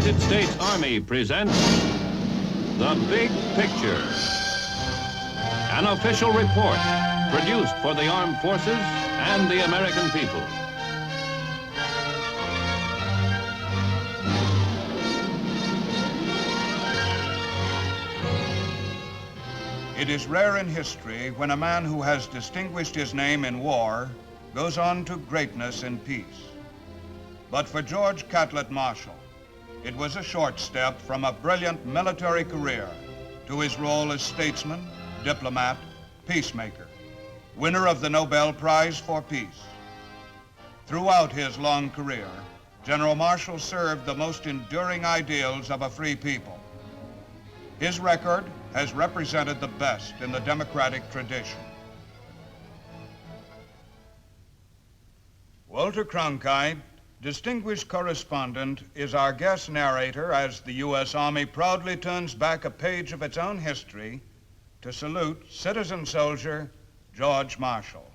United States Army presents The Big Picture, an official report produced for the armed forces and the American people. It is rare in history when a man who has distinguished his name in war goes on to greatness in peace. But for George Catlett Marshall, it was a short step from a brilliant military career to his role as statesman, diplomat, peacemaker, winner of the Nobel Prize for Peace. Throughout his long career, General Marshall served the most enduring ideals of a free people. His record has represented the best in the democratic tradition. Walter Cronkite, distinguished correspondent, is our guest narrator as the U.S. Army proudly turns back a page of its own history to salute citizen soldier George Marshall.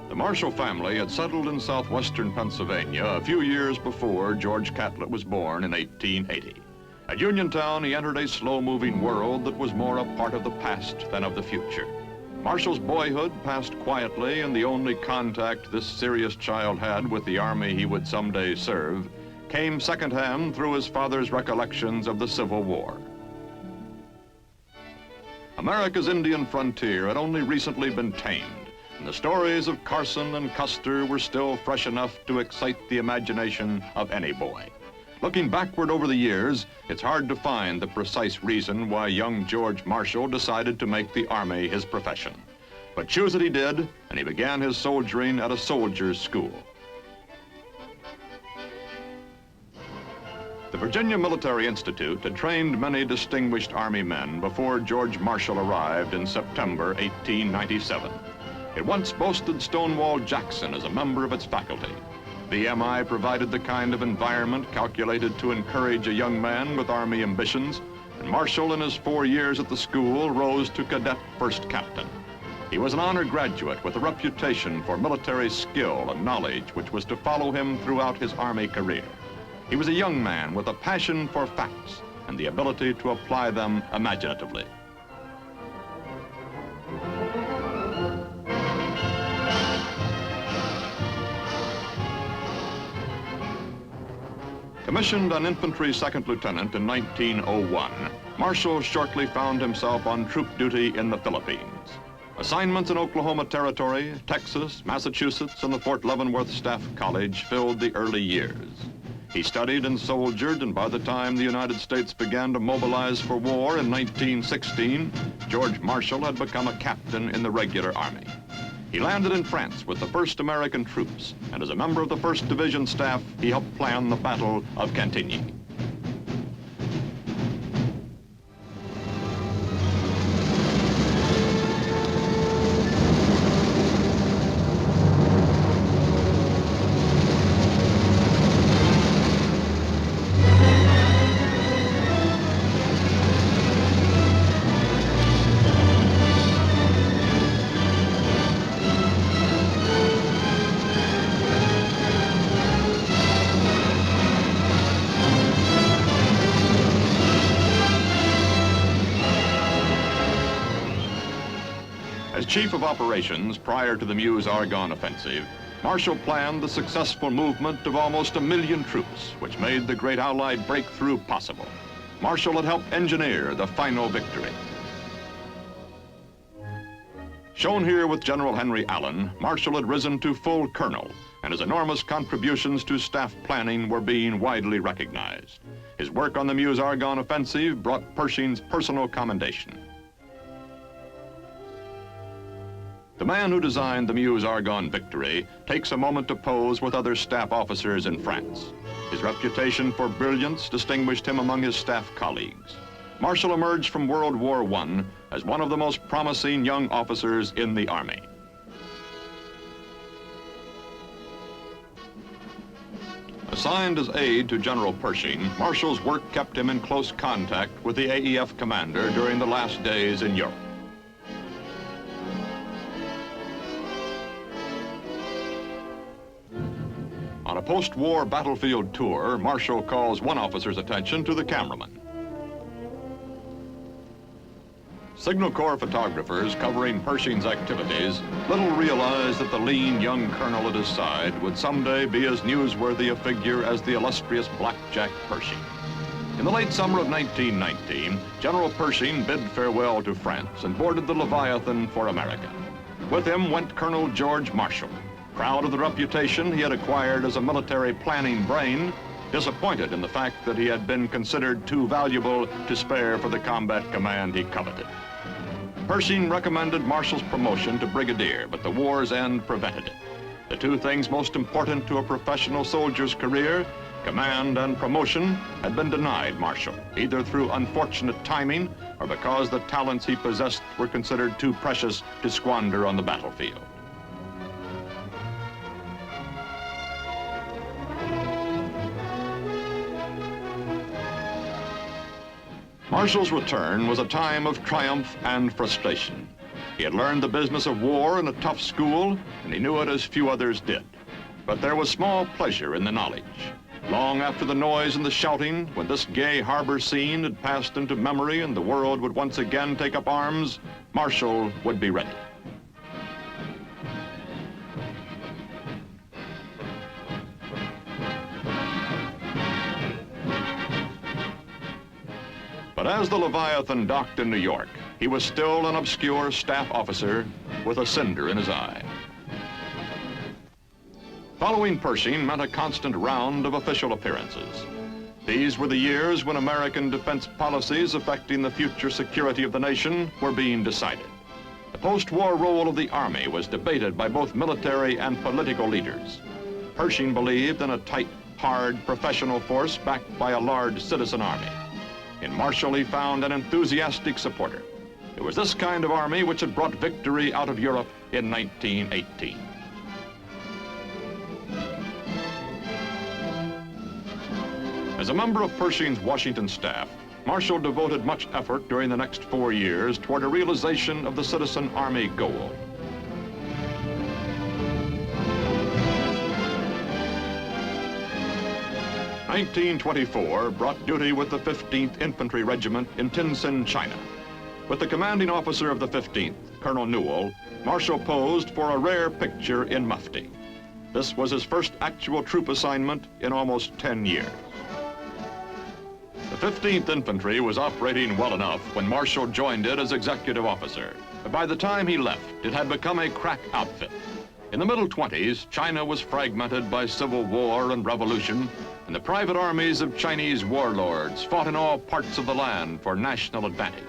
The Marshall family had settled in southwestern Pennsylvania a few years before George Catlett was born in 1880. At Uniontown, he entered a slow-moving world that was more a part of the past than of the future. Marshall's boyhood passed quietly, and the only contact this serious child had with the Army he would someday serve came secondhand through his father's recollections of the Civil War. America's Indian frontier had only recently been tamed, and the stories of Carson and Custer were still fresh enough to excite the imagination of any boy. Looking backward over the years, it's hard to find the precise reason why young George Marshall decided to make the Army his profession. But choose it he did, and he began his soldiering at a soldier's school. The Virginia Military Institute had trained many distinguished Army men before George Marshall arrived in September 1897. It once boasted Stonewall Jackson as a member of its faculty. VMI provided the kind of environment calculated to encourage a young man with Army ambitions, and Marshall, in his 4 years at the school, rose to cadet first captain. He was an honor graduate with a reputation for military skill and knowledge which was to follow him throughout his Army career. He was a young man with a passion for facts and the ability to apply them imaginatively. Commissioned an infantry second lieutenant in 1901, Marshall shortly found himself on troop duty in the Philippines. Assignments in Oklahoma Territory, Texas, Massachusetts, and the Fort Leavenworth Staff College filled the early years. He studied and soldiered, and by the time the United States began to mobilize for war in 1916, George Marshall had become a captain in the regular Army. He landed in France with the 1st American troops, and as a member of the 1st Division staff, he helped plan the Battle of Cantigny. As Chief of Operations prior to the Meuse-Argonne offensive, Marshall planned the successful movement of almost 1 million troops, which made the great Allied breakthrough possible. Marshall had helped engineer the final victory. Shown here with General Henry Allen, Marshall had risen to full colonel, and his enormous contributions to staff planning were being widely recognized. His work on the Meuse-Argonne offensive brought Pershing's personal commendation. The man who designed the Meuse-Argonne victory takes a moment to pose with other staff officers in France. His reputation for brilliance distinguished him among his staff colleagues. Marshall emerged from World War I as one of the most promising young officers in the Army. Assigned as aide to General Pershing, Marshall's work kept him in close contact with the AEF commander during the last days in Europe. post-war battlefield tour, Marshall calls one officer's attention to the cameraman. Signal Corps photographers covering Pershing's activities little realized that the lean young colonel at his side would someday be as newsworthy a figure as the illustrious Blackjack Pershing. In the late summer of 1919, General Pershing bid farewell to France and boarded the Leviathan for America. With him went Colonel George Marshall, proud of the reputation he had acquired as a military planning brain, disappointed in the fact that he had been considered too valuable to spare for the combat command he coveted. Pershing recommended Marshall's promotion to brigadier, but the war's end prevented it. The two things most important to a professional soldier's career, command and promotion, had been denied Marshall, either through unfortunate timing or because the talents he possessed were considered too precious to squander on the battlefield. Marshall's return was a time of triumph and frustration. He had learned the business of war in a tough school, and he knew it as few others did. But there was small pleasure in the knowledge. Long after the noise and the shouting, when this gay harbor scene had passed into memory and the world would once again take up arms, Marshall would be ready. But as the Leviathan docked in New York, he was still an obscure staff officer with a cinder in his eye. Following Pershing meant a constant round of official appearances. These were the years when American defense policies affecting the future security of the nation were being decided. The post-war role of the Army was debated by both military and political leaders. Pershing believed in a tight, hard, professional force backed by a large citizen army. In Marshall, he found an enthusiastic supporter. It was this kind of army which had brought victory out of Europe in 1918. As a member of Pershing's Washington staff, Marshall devoted much effort during the next 4 years toward a realization of the citizen army goal. In 1924 brought duty with the 15th Infantry Regiment in Tientsin, China. With the commanding officer of the 15th, Colonel Newell, Marshall posed for a rare picture in mufti. This was his first actual troop assignment in almost 10 years. The 15th Infantry was operating well enough when Marshall joined it as executive officer. But by the time he left, it had become a crack outfit. In the middle 20s, China was fragmented by civil war and revolution, and the private armies of Chinese warlords fought in all parts of the land for national advantage.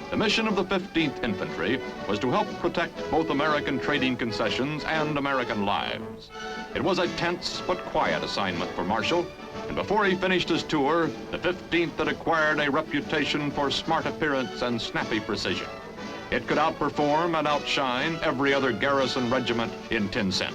The mission of the 15th Infantry was to help protect both American trading concessions and American lives. It was a tense but quiet assignment for Marshall, and before he finished his tour, the 15th had acquired a reputation for smart appearance and snappy precision. It could outperform and outshine every other garrison regiment in Tientsin.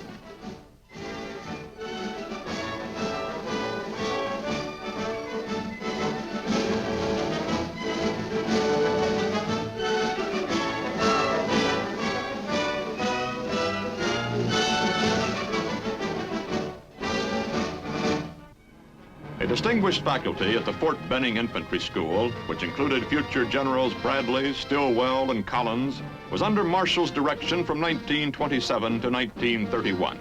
A distinguished faculty at the Fort Benning Infantry School, which included future Generals Bradley, Stilwell, and Collins, was under Marshall's direction from 1927 to 1931.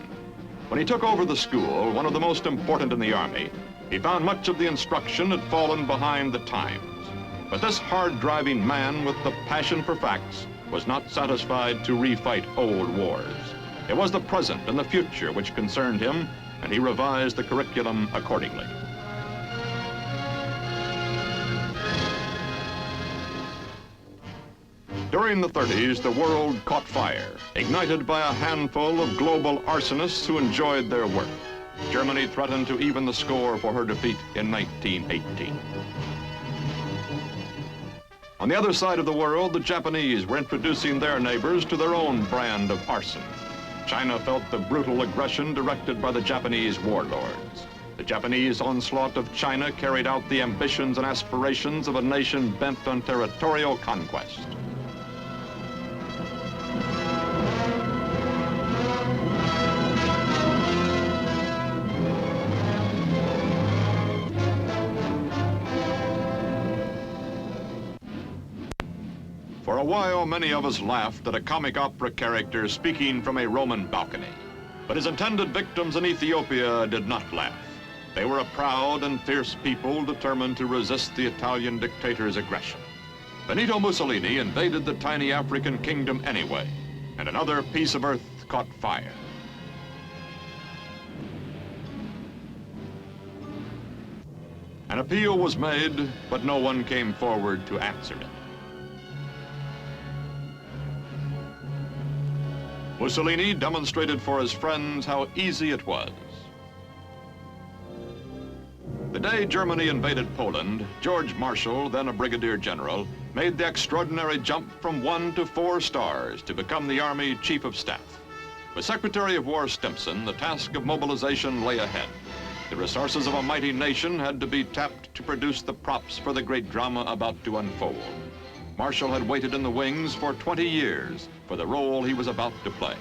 When he took over the school, one of the most important in the Army, he found much of the instruction had fallen behind the times. But this hard-driving man with the passion for facts was not satisfied to refight old wars. It was the present and the future which concerned him, and he revised the curriculum accordingly. During the 30s, the world caught fire, ignited by a handful of global arsonists who enjoyed their work. Germany threatened to even the score for her defeat in 1918. On the other side of the world, the Japanese were introducing their neighbors to their own brand of arson. China felt the brutal aggression directed by the Japanese warlords. The Japanese onslaught of China carried out the ambitions and aspirations of a nation bent on territorial conquest. For a while, many of us laughed at a comic opera character speaking from a Roman balcony. But his intended victims in Ethiopia did not laugh. They were a proud and fierce people determined to resist the Italian dictator's aggression. Benito Mussolini invaded the tiny African kingdom anyway, and another piece of earth caught fire. An appeal was made, but no one came forward to answer it. Mussolini demonstrated for his friends how easy it was. The day Germany invaded Poland, George Marshall, then a brigadier general, made the extraordinary jump from 1 to 4 stars to become the Army Chief of Staff. With Secretary of War Stimson, the task of mobilization lay ahead. The resources of a mighty nation had to be tapped to produce the props for the great drama about to unfold. Marshall had waited in the wings for 20 years for the role he was about to play.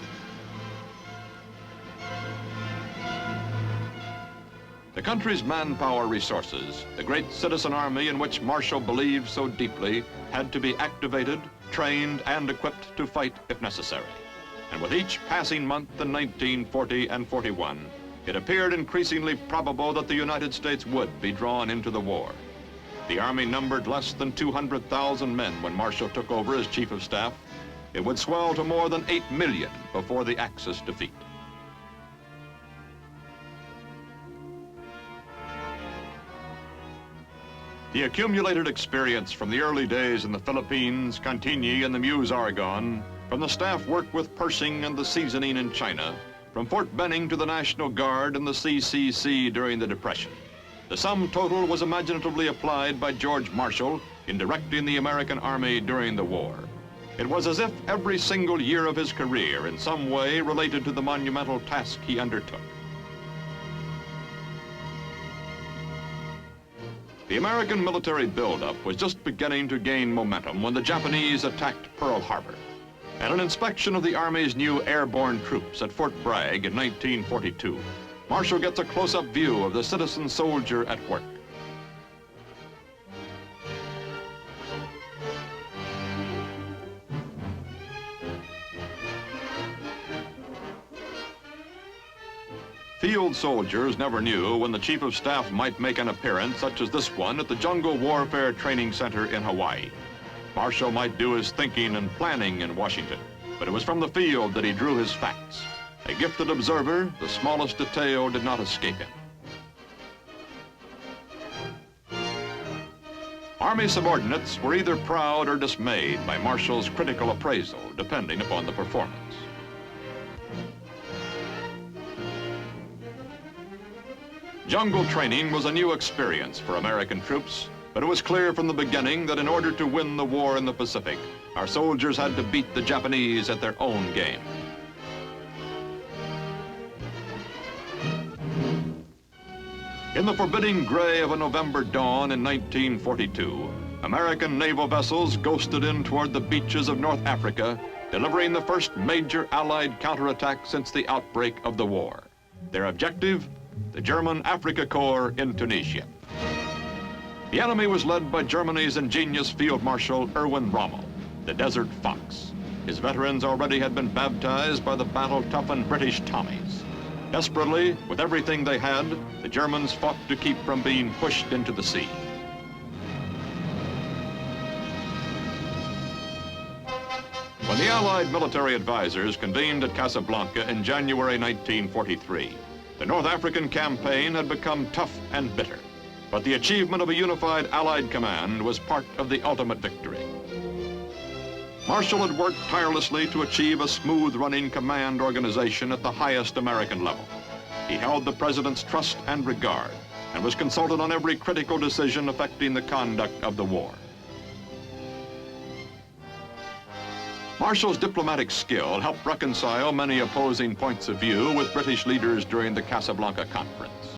The country's manpower resources, the great citizen army in which Marshall believed so deeply, had to be activated, trained, and equipped to fight if necessary. And with each passing month in 1940 and 41, it appeared increasingly probable that the United States would be drawn into the war. The Army numbered less than 200,000 men when Marshall took over as Chief of Staff. It would swell to more than 8 million before the Axis defeat. The accumulated experience from the early days in the Philippines, Cantigny, and the Meuse-Argonne, from the staff work with Pershing and the seasoning in China, from Fort Benning to the National Guard and the CCC during the Depression. The sum total was imaginatively applied by George Marshall in directing the American Army during the war. It was as if every single year of his career in some way related to the monumental task he undertook. The American military buildup was just beginning to gain momentum when the Japanese attacked Pearl Harbor. At an inspection of the Army's new airborne troops at Fort Bragg in 1942, Marshall gets a close-up view of the citizen soldier at work. Field soldiers never knew when the Chief of Staff might make an appearance such as this one at the Jungle Warfare Training Center in Hawaii. Marshall might do his thinking and planning in Washington, but it was from the field that he drew his facts. A gifted observer, the smallest detail did not escape him. Army subordinates were either proud or dismayed by Marshall's critical appraisal, depending upon the performance. Jungle training was a new experience for American troops, but it was clear from the beginning that in order to win the war in the Pacific, our soldiers had to beat the Japanese at their own game. In the forbidding gray of a November dawn in 1942, American naval vessels ghosted in toward the beaches of North Africa, delivering the first major Allied counterattack since the outbreak of the war. Their objective? The German Afrika Korps in Tunisia. The enemy was led by Germany's ingenious Field Marshal Erwin Rommel, the Desert Fox. His veterans already had been baptized by the battle-toughened British Tommies. Desperately, with everything they had, the Germans fought to keep from being pushed into the sea. When the Allied military advisors convened at Casablanca in January 1943, the North African campaign had become tough and bitter, but the achievement of a unified Allied command was part of the ultimate victory. Marshall had worked tirelessly to achieve a smooth-running command organization at the highest American level. He held the President's trust and regard and was consulted on every critical decision affecting the conduct of the war. Marshall's diplomatic skill helped reconcile many opposing points of view with British leaders during the Casablanca Conference.